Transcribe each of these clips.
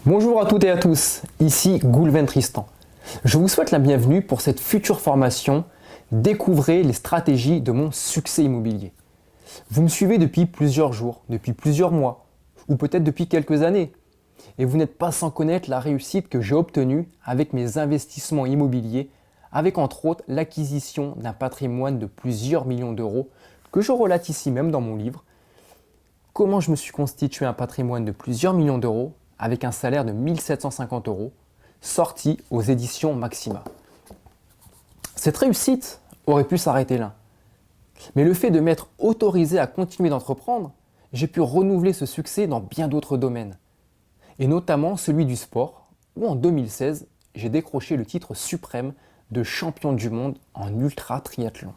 Bonjour à toutes et à tous, ici Goulven Tristan. Je vous souhaite la bienvenue pour cette future formation Découvrez les stratégies de mon succès immobilier. Vous me suivez depuis plusieurs jours, depuis plusieurs mois, ou peut-être depuis quelques années, et vous n'êtes pas sans connaître la réussite que j'ai obtenue avec mes investissements immobiliers, avec entre autres l'acquisition d'un patrimoine de plusieurs millions d'euros que je relate ici même dans mon livre. Comment je me suis constitué un patrimoine de plusieurs millions d'euros avec un salaire de 1750 euros, sorti aux éditions Maxima. Cette réussite aurait pu s'arrêter là. Mais le fait de m'être autorisé à continuer d'entreprendre, j'ai pu renouveler ce succès dans bien d'autres domaines. Et notamment celui du sport, où en 2016, j'ai décroché le titre suprême de champion du monde en ultra-triathlon.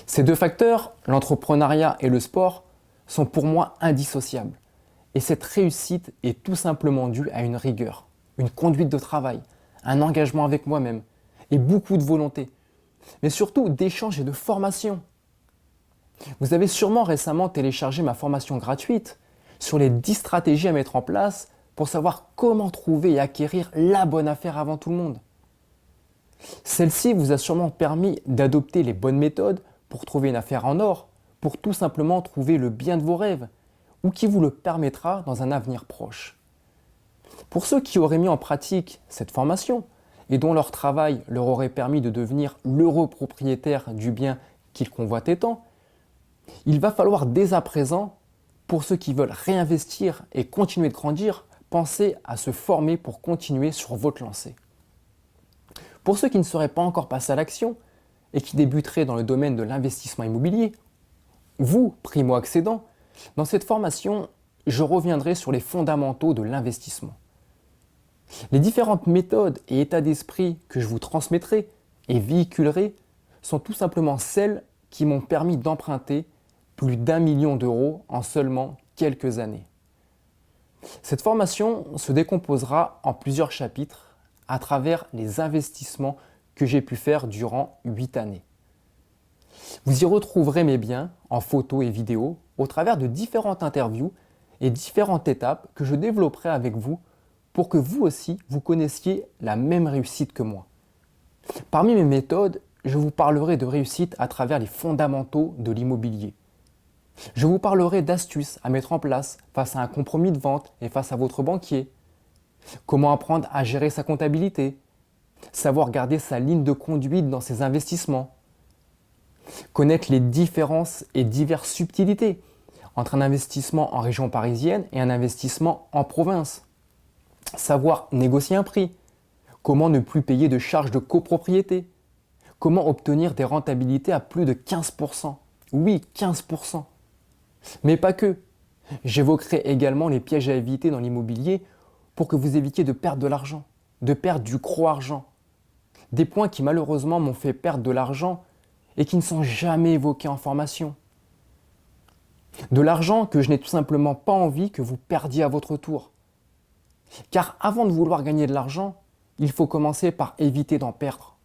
Ces deux facteurs, l'entrepreneuriat et le sport, sont pour moi indissociables. Et cette réussite est tout simplement due à une rigueur, une conduite de travail, un engagement avec moi-même et beaucoup de volonté, mais surtout d'échanges et de formation. Vous avez sûrement récemment téléchargé ma formation gratuite sur les 10 stratégies à mettre en place pour savoir comment trouver et acquérir la bonne affaire avant tout le monde. Celle-ci vous a sûrement permis d'adopter les bonnes méthodes pour trouver une affaire en or, pour tout simplement trouver le bien de vos rêves, ou qui vous le permettra dans un avenir proche. Pour ceux qui auraient mis en pratique cette formation et dont leur travail leur aurait permis de devenir l'heureux propriétaire du bien qu'ils convoitaient tant, il va falloir dès à présent, pour ceux qui veulent réinvestir et continuer de grandir, penser à se former pour continuer sur votre lancée. Pour ceux qui ne seraient pas encore passés à l'action et qui débuteraient dans le domaine de l'investissement immobilier, vous, primo-accédant, dans cette formation, je reviendrai sur les fondamentaux de l'investissement. Les différentes méthodes et états d'esprit que je vous transmettrai et véhiculerai sont tout simplement celles qui m'ont permis d'emprunter plus d'1 million d'euros en seulement quelques années. Cette formation se décomposera en plusieurs chapitres à travers les investissements que j'ai pu faire durant 8 années. Vous y retrouverez mes biens en photos et vidéos au travers de différentes interviews et différentes étapes que je développerai avec vous pour que vous aussi vous connaissiez la même réussite que moi. Parmi mes méthodes, je vous parlerai de réussite à travers les fondamentaux de l'immobilier. Je vous parlerai d'astuces à mettre en place face à un compromis de vente et face à votre banquier. Comment apprendre à gérer sa comptabilité, savoir garder sa ligne de conduite dans ses investissements, connaître les différences et diverses subtilités entre un investissement en région parisienne et un investissement en province. Savoir négocier un prix, comment ne plus payer de charges de copropriété, comment obtenir des rentabilités à plus de 15%. Oui, 15%. Mais pas que. J'évoquerai également les pièges à éviter dans l'immobilier pour que vous évitiez de perdre de l'argent, de perdre du gros argent. Des points qui malheureusement m'ont fait perdre de l'argent et qui ne sont jamais évoqués en formation. De l'argent que je n'ai tout simplement pas envie que vous perdiez à votre tour. Car avant de vouloir gagner de l'argent, il faut commencer par éviter d'en perdre.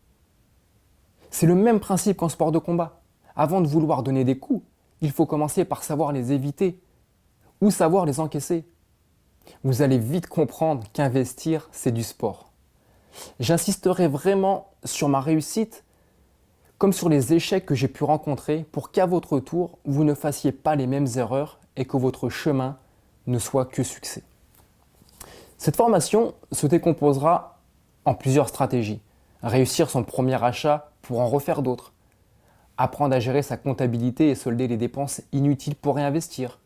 C'est le même principe qu'en sport de combat. Avant de vouloir donner des coups, il faut commencer par savoir les éviter ou savoir les encaisser. Vous allez vite comprendre qu'investir, c'est du sport. J'insisterai vraiment sur ma réussite comme sur les échecs que j'ai pu rencontrer pour qu'à votre tour, vous ne fassiez pas les mêmes erreurs et que votre chemin ne soit que succès. Cette formation se décomposera en plusieurs stratégies. Réussir son premier achat pour en refaire d'autres. Apprendre à gérer sa comptabilité et solder les dépenses inutiles pour réinvestir.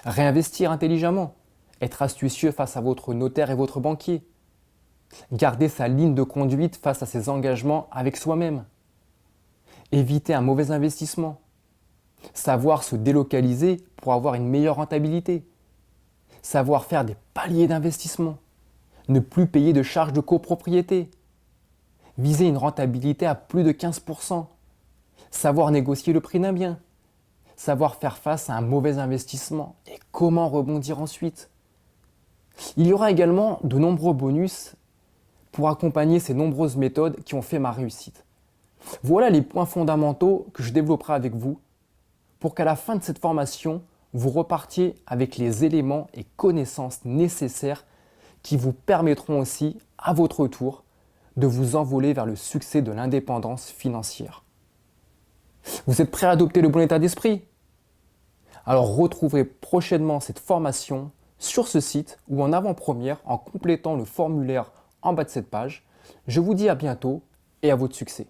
Réinvestir intelligemment. Être astucieux face à votre notaire et votre banquier. Garder sa ligne de conduite face à ses engagements avec soi-même. Éviter un mauvais investissement. Savoir se délocaliser pour avoir une meilleure rentabilité. Savoir faire des paliers d'investissement. Ne plus payer de charges de copropriété. Viser une rentabilité à plus de 15%. Savoir négocier le prix d'un bien. Savoir faire face à un mauvais investissement et comment rebondir ensuite. Il y aura également de nombreux bonus pour accompagner ces nombreuses méthodes qui ont fait ma réussite. Voilà les points fondamentaux que je développerai avec vous pour qu'à la fin de cette formation, vous repartiez avec les éléments et connaissances nécessaires qui vous permettront aussi, à votre tour, de vous envoler vers le succès de l'indépendance financière. Vous êtes prêt à adopter le bon état d'esprit? Alors retrouverez prochainement cette formation sur ce site ou en avant-première en complétant le formulaire en bas de cette page. Je vous dis à bientôt et à votre succès.